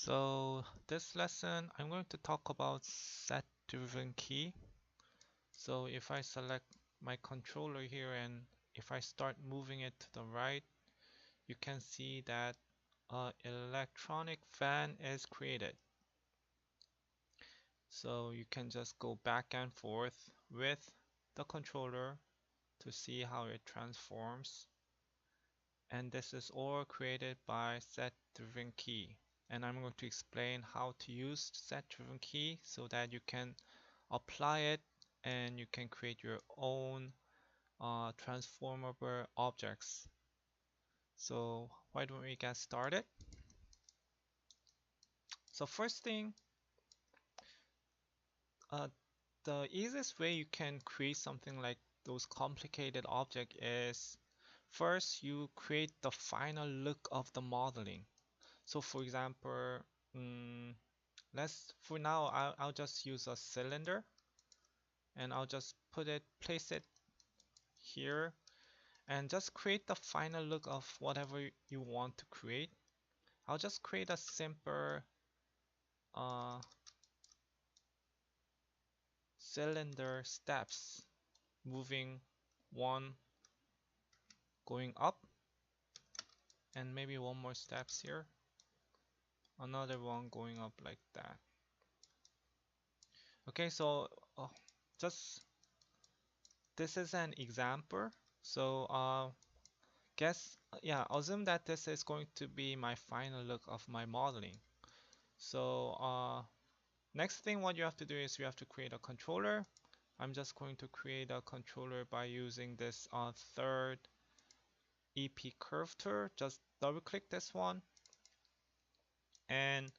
So this lesson, I'm going to talk about SetDrivenKey. So if I select my controller here and if I start moving it to the right, you can see that an electronic fan is created. So you can just go back and forth with the controller to see how it transforms. And this is all created by SetDrivenKey. And I'm going to explain how to use SetDrivenKey so that you can apply it and you can create your own transformable objects. So why don't we get started? So first thing, uh, the easiest way you can create something like those complicated object is first you create the final look of the modeling. So for example, for now I'll just use a cylinder and I'll just place it here and just create the final look of whatever you want to create. I'll just create a simple uh, cylinder steps, moving one going up and maybe one more steps here, another one going up like that. Okay, so just this is an example. So assume that this is going to be my final look of my modeling. So next thing what you have to do is you have to create a controller. I'm just going to create a controller by using this third EP curve tool. Just double click this one, and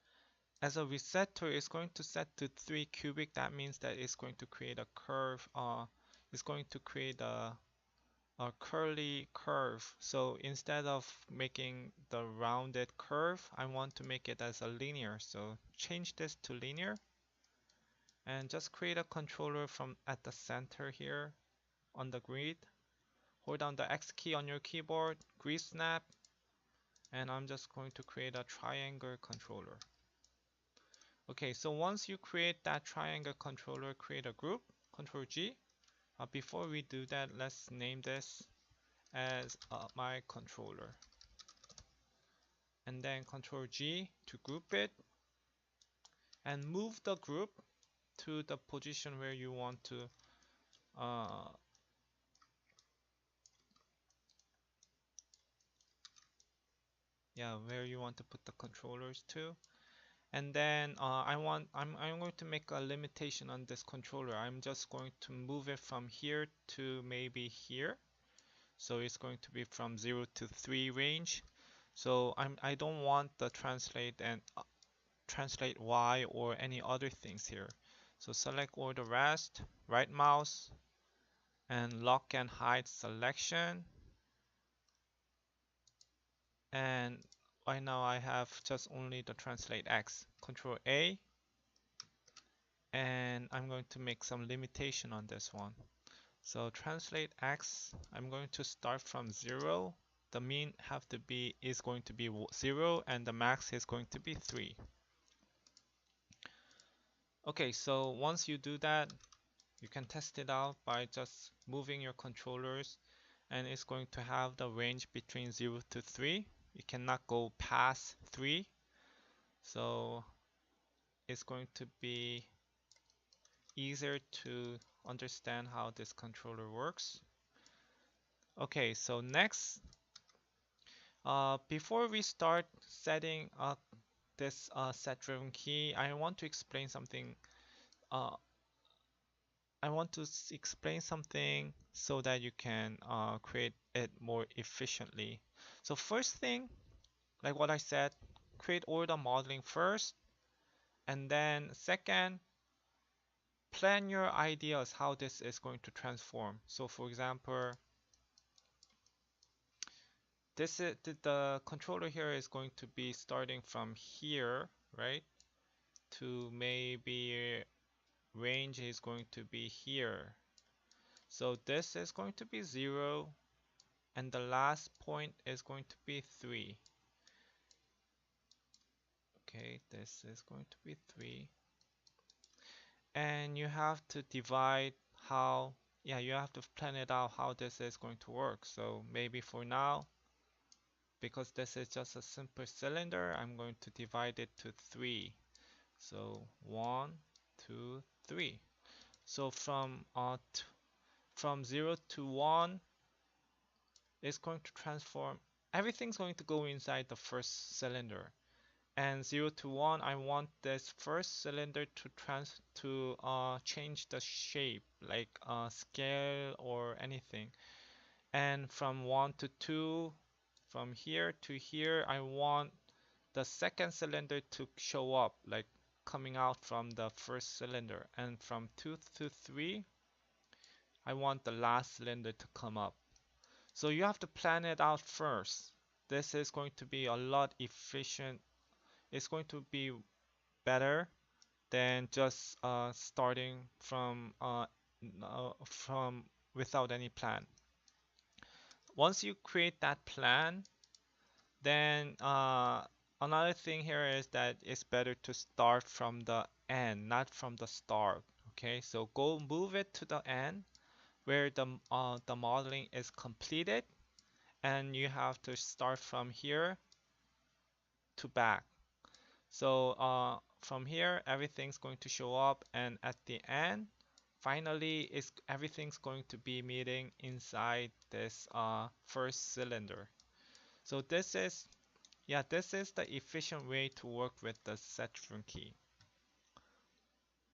as a reset tool, it's going to set to 3 cubic. That means that it's going to create a curve. It's going to create a curly curve. So instead of making the rounded curve, I want to make it as a linear. So change this to linear and just create a controller from at the center here on the grid. Hold down the X key on your keyboard, grid snap, and I'm just going to create a triangle controller. Okay, so once you create that triangle controller, create a group, Control G. Before we do that, let's name this as my controller. And then Control G to group it and move the group to the position where you want to where you want to put the controllers to. And then I'm going to make a limitation on this controller. I'm just going to move it from here to maybe here. So it's going to be from 0 to 3 range. So I don't want the translate Y or any other things here. So select all the rest, right mouse, and lock and hide selection. And right now I have just only the translate X. Control A, and I'm going to make some limitation on this one. So translate X, I'm going to start from 0. The mean is going to be 0 and the max is going to be 3. Okay, so once you do that, you can test it out by just moving your controllers, and it's going to have the range between 0 to 3. You cannot go past 3. So it's going to be easier to understand how this controller works. Okay, so next, before we start setting up this SetDrivenKey, I want to explain something. So that you can create it more efficiently. So first thing, like what I said, create all the modeling first, and then second, plan your ideas how this is going to transform. So for example, the controller here is going to be starting from here, right? To maybe range is going to be here. So this is going to be 0, and the last point is going to be 3. Okay, okay, this is going to be 3. And you have to divide how, yeah, you have to plan it out how this is going to work. So maybe for now, because this is just a simple cylinder, I'm going to divide it to 3. So 1, 2, 3. So from 0 to 1, it's going to transform. Everything's going to go inside the first cylinder. And 0 to 1, I want this first cylinder to change the shape, like scale or anything. And from 1 to 2, from here to here, I want the second cylinder to show up, like coming out from the first cylinder. And from 2 to 3, I want the last cylinder to come up. So you have to plan it out first. This is going to be a lot efficient. It's going to be better than just starting from without any plan. Once you create that plan, then another thing here is that it's better to start from the end, not from the start. Okay, so go move it to the end where the modeling is completed, and you have to start from here to back. So from here, everything's going to show up, and at the end, finally, everything's going to be meeting inside this first cylinder. So this is the efficient way to work with the SetDrivenKey.